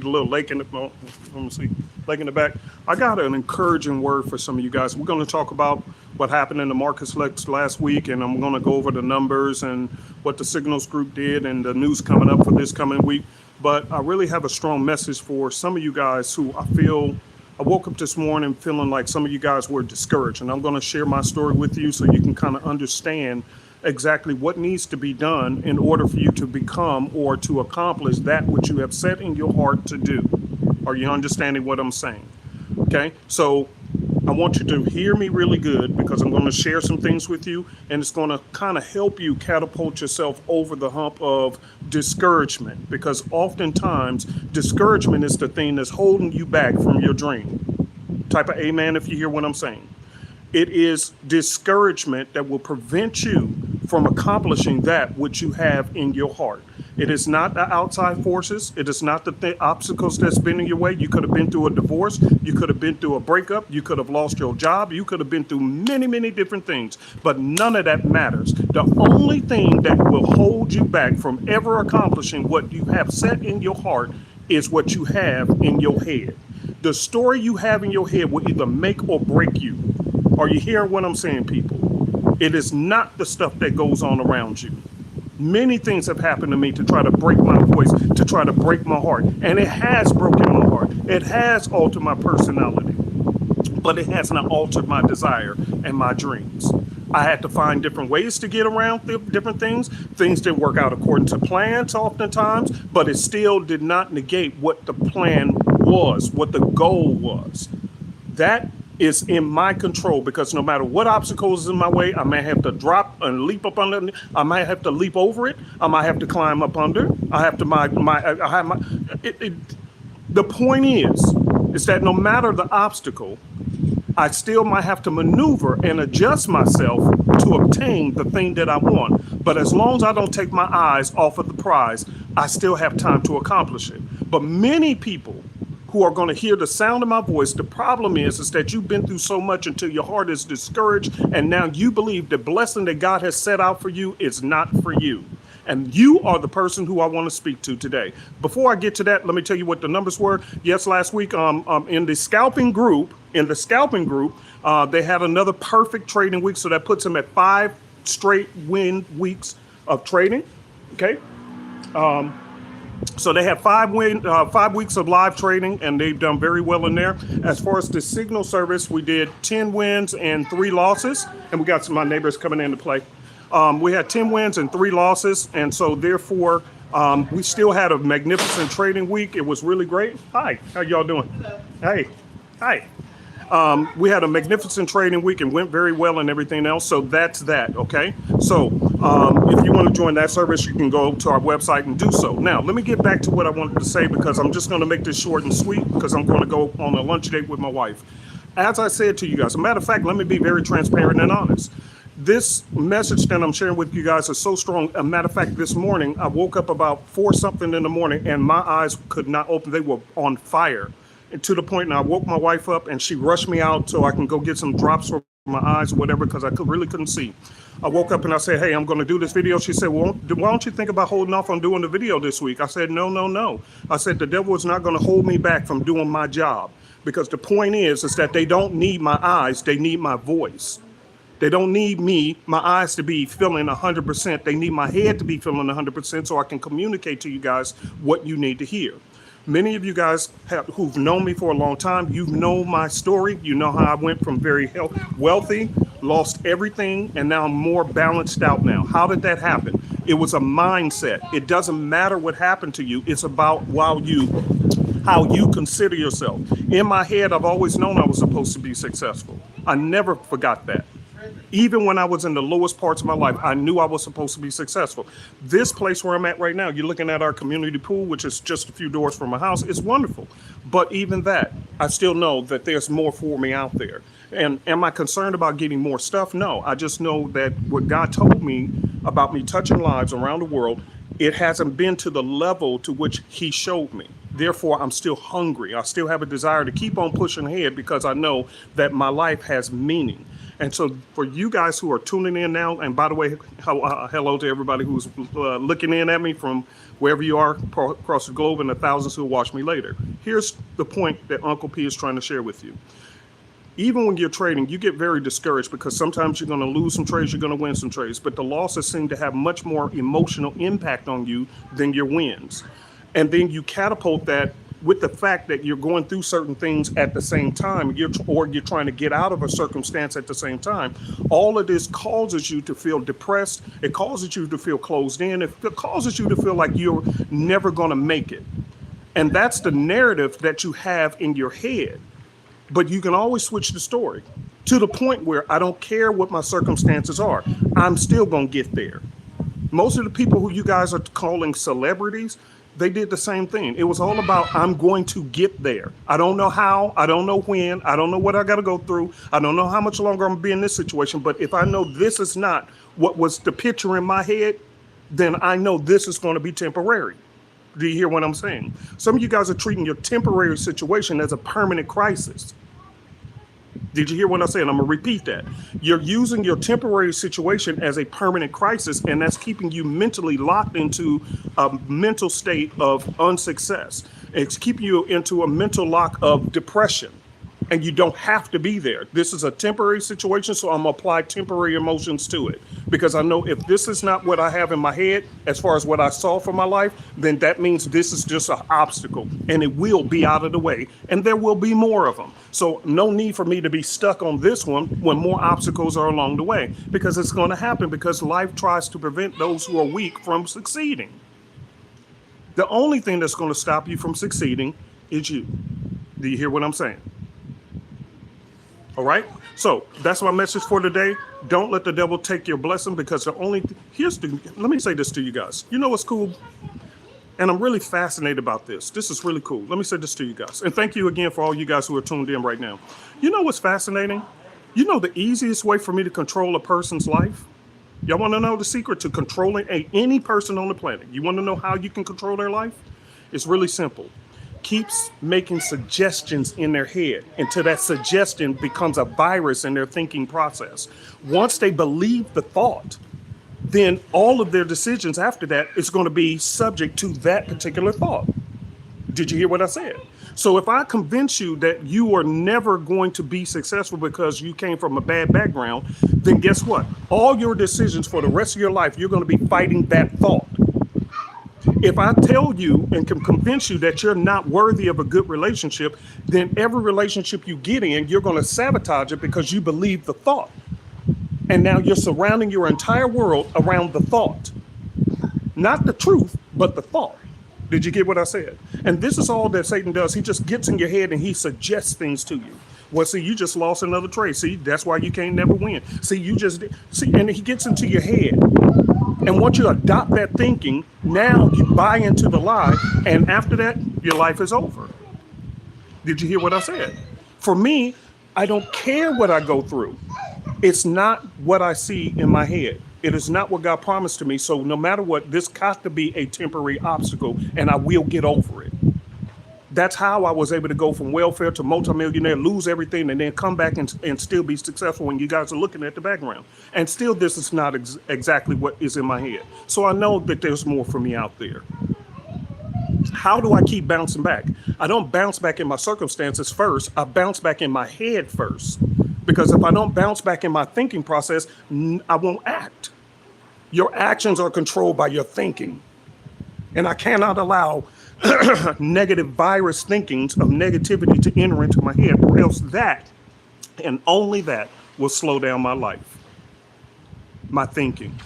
the little lake in the let me see, lake in the back. I got an encouraging word for some of you guys. We're going to talk about what happened in the markets last week, and I'm going to go over the numbers and what the signals group did and the news coming up for this coming week. But I really have a strong message for some of you guys who I woke up this morning feeling like some of you guys were discouraged, and I'm going to share my story with you so you can kind of understand exactly what needs to be done in order for you to become or to accomplish that which you have set in your heart to do. Are you understanding what I'm saying? Okay, so I want you to hear me really good because I'm going to share some things with you, and it's going to kind of help you catapult yourself over the hump of discouragement, because oftentimes discouragement is the thing that's holding you back from your dream. Type of amen if you hear what I'm saying. It is discouragement that will prevent you from accomplishing that which you have in your heart. It is not the outside forces. It is not the obstacles that's been in your way. You could have been through a divorce. You could have been through a breakup. You could have lost your job. You could have been through many, many different things. But none of that matters. The only thing that will hold you back from ever accomplishing what you have set in your heart is what you have in your head. The story you have in your head will either make or break you. Are you hearing what I'm saying, people? It is not the stuff that goes on around you. Many things have happened to me to try to break my voice, to try to break my heart. And it has broken my heart. It has altered my personality. But it has not altered my desire and my dreams. I had to find different ways to get around different things. Things didn't work out according to plans oftentimes, but it still did not negate what the plan was, what the goal was. That is in my control, because no matter what obstacles is in my way, I may have to drop and leap up under. I might have to leap over it. I might have to climb up under. I have to the point is that no matter the obstacle, I still might have to maneuver and adjust myself to obtain the thing that I want. But as long as I don't take my eyes off of the prize, I still have time to accomplish it. But many people who are going to hear the sound of my voice, the problem is that you've been through so much until your heart is discouraged, and now you believe the blessing that God has set out for you is not for you. And you are the person who I want to speak to today. Before I get to that, let me tell you what the numbers were. Yes, last week in the scalping group, they had another perfect trading week, so that puts them at 5 straight win weeks of trading. Okay. So they had 5 weeks of live trading, and they've done very well in there. As far as the signal service, we did 10 wins and 3 losses, and we got some of my neighbors coming in to play. We had 10 wins and 3 losses, and so therefore we still had a magnificent trading week. It was really great. Hi, how y'all doing? Hello. Hey, hi. We had a magnificent trading week and went very well and everything else. So that's that. Okay. So if you want to join that service, you can go to our website and do so. Now, let me get back to what I wanted to say, because I'm just going to make this short and sweet, because I'm going to go on a lunch date with my wife. As I said to you guys, as a matter of fact, let me be very transparent and honest. This message that I'm sharing with you guys is so strong. A matter of fact, this morning, I woke up about 4 something in the morning and my eyes could not open. They were on fire. And to the point, now I woke my wife up and she rushed me out so I can go get some drops for my eyes or whatever, because I really couldn't see. I woke up and I said, hey, I'm going to do this video. She said, well, why don't you think about holding off on doing the video this week? I said, no. I said, the devil is not going to hold me back from doing my job, because the point is that they don't need my eyes. They need my voice. They don't need my eyes to be feeling 100%. They need my head to be feeling 100% so I can communicate to you guys what you need to hear. Many of you guys who've known me for a long time, you know my story. You know how I went from very wealthy, lost everything, and now I'm more balanced out now. How did that happen? It was a mindset. It doesn't matter what happened to you. It's about how you consider yourself. In my head, I've always known I was supposed to be successful. I never forgot that. Even when I was in the lowest parts of my life, I knew I was supposed to be successful. This place where I'm at right now, you're looking at our community pool, which is just a few doors from my house. It's wonderful. But even that, I still know that there's more for me out there. And am I concerned about getting more stuff? No, I just know that what God told me about me touching lives around the world, it hasn't been to the level to which he showed me. Therefore, I'm still hungry. I still have a desire to keep on pushing ahead, because I know that my life has meaning. And so for you guys who are tuning in now, and by the way, hello to everybody who's looking in at me from wherever you are across the globe and the thousands who will watch me later. Here's the point that Uncle P is trying to share with you. Even when you're trading, you get very discouraged because sometimes you're going to lose some trades, you're going to win some trades, but the losses seem to have much more emotional impact on you than your wins. And then you catapult that with the fact that you're going through certain things at the same time, or you're trying to get out of a circumstance at the same time. All of this causes you to feel depressed. It causes you to feel closed in. It causes you to feel like you're never going to make it. And that's the narrative that you have in your head. But you can always switch the story to the point where I don't care what my circumstances are. I'm still going to get there. Most of the people who you guys are calling celebrities, they did the same thing. It was all about, I'm going to get there. I don't know how, I don't know when, I don't know what I got to go through. I don't know how much longer I'm going to be in this situation. But if I know this is not what was the picture in my head, then I know this is going to be temporary. Do you hear what I'm saying? Some of you guys are treating your temporary situation as a permanent crisis. Did you hear what I said? I'm going to repeat that. You're using your temporary situation as a permanent crisis, and that's keeping you mentally locked into a mental state of unsuccess. It's keeping you into a mental lock of depression, and you don't have to be there. This is a temporary situation, so I'm going to apply temporary emotions to it, because I know if this is not what I have in my head as far as what I saw for my life, then that means this is just an obstacle, and it will be out of the way, and there will be more of them. So no need for me to be stuck on this one when more obstacles are along the way, because it's going to happen, because life tries to prevent those who are weak from succeeding. The only thing that's going to stop you from succeeding is you. Do you hear what I'm saying? All right. So that's my message for today. Don't let the devil take your blessing, because let me say this to you guys. You know what's cool? And I'm really fascinated about this. This is really cool. Let me say this to you guys. And thank you again for all you guys who are tuned in right now. You know what's fascinating? You know the easiest way for me to control a person's life? Y'all want to know the secret to controlling any person on the planet? You want to know how you can control their life? It's really simple. Keeps making suggestions in their head until that suggestion becomes a virus in their thinking process. Once they believe the thought, then all of their decisions after that is going to be subject to that particular thought. Did you hear what I said? So if I convince you that you are never going to be successful because you came from a bad background, then guess what? All your decisions for the rest of your life, you're going to be fighting that thought. If I tell you and can convince you that you're not worthy of a good relationship, then every relationship you get in, you're going to sabotage it because you believe the thought. And now you're surrounding your entire world around the thought. Not the truth, but the thought. Did you get what I said? And this is all that Satan does. He just gets in your head and he suggests things to you. Well, see, you just lost another trade. See, that's why you can't never win. See, and he gets into your head. And once you adopt that thinking, now you buy into the lie. And after that, your life is over. Did you hear what I said? For me, I don't care what I go through. It's not what I see in my head. It is not what God promised to me. So no matter what, this got to be a temporary obstacle, and I will get over it. That's how I was able to go from welfare to multimillionaire, lose everything, and then come back and still be successful when you guys are looking at the background. And still, this is not exactly what is in my head. So I know that there's more for me out there. How do I keep bouncing back? I don't bounce back in my circumstances first. I bounce back in my head first. Because if I don't bounce back in my thinking process, I won't act. Your actions are controlled by your thinking. And I cannot allow negative virus thinkings of negativity to enter into my head, or else that, and only that, will slow down my life. My thinking.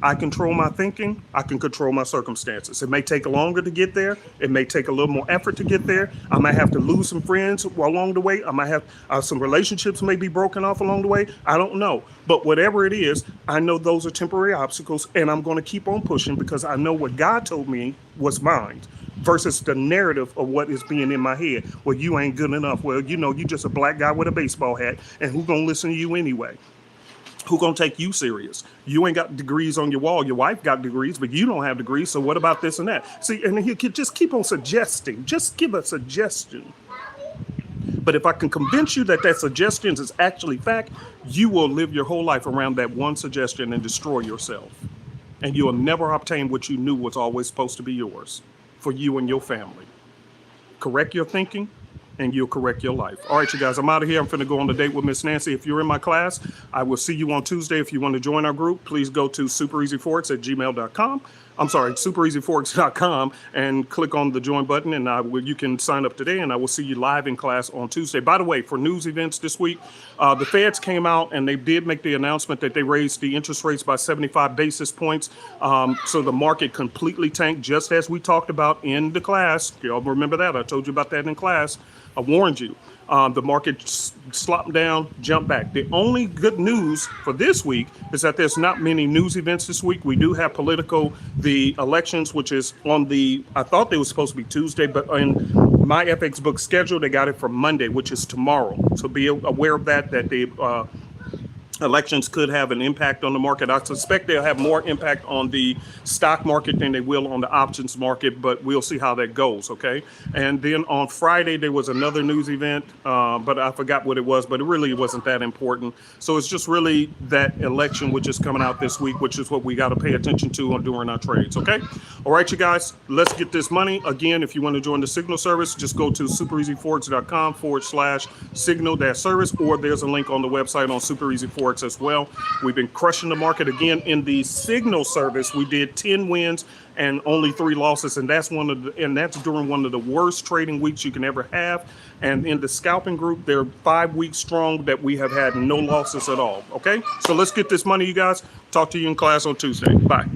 I control my thinking, I can control my circumstances. It may take longer to get there. It may take a little more effort to get there. I might have to lose some friends along the way. I might have some relationships may be broken off along the way. I don't know. But whatever it is, I know those are temporary obstacles, and I'm going to keep on pushing because I know what God told me was mine versus the narrative of what is being in my head. Well, you ain't good enough. Well, you know, you just a black guy with a baseball hat, and who's going to listen to you anyway? Who gonna take you serious? You ain't got degrees on your wall. Your wife got degrees, but you don't have degrees. So what about this and that? See, and he could just keep on suggesting. Just give a suggestion. But if I can convince you that that suggestion is actually fact, you will live your whole life around that one suggestion and destroy yourself. And you'll never obtain what you knew was always supposed to be yours for you and your family. Correct your thinking, and you'll correct your life. All right, you guys, I'm out of here. I'm finna go on a date with Miss Nancy. If you're in my class, I will see you on Tuesday. If you want to join our group, please go to superezforex@gmail.com. I'm sorry, superezforex.com, and click on the join button, and you can sign up today, and I will see you live in class on Tuesday. By the way, for news events this week, the Feds came out and they did make the announcement that they raised the interest rates by 75 basis points. So the market completely tanked, just as we talked about in the class. Y'all remember that? I told you about that in class. I warned you. The market slopped down, jumped back. The only good news for this week is that there's not many news events this week. We do have the elections, which is on I thought they were supposed to be Tuesday, but in my FX book schedule, they got it for Monday, which is tomorrow. So be aware of that the elections could have an impact on the market. I suspect they'll have more impact on the stock market than they will on the options market, but we'll see how that goes, okay? And then on Friday, there was another news event, but I forgot what it was, but it really wasn't that important. So it's just really that election which is coming out this week, which is what we got to pay attention to during our trades, okay? All right, you guys, let's get this money. Again, if you want to join the Signal service, just go to superezforex.com/signal-service, or there's a link on the website on superezforex as well. We've been crushing the market again in the Signal service. We did 10 wins and only 3 losses, and that's during one of the worst trading weeks you can ever have. And in the scalping group, they're 5 weeks strong that we have had no losses at all. Okay, so let's get this money, you guys. Talk to you in class on Tuesday. Bye.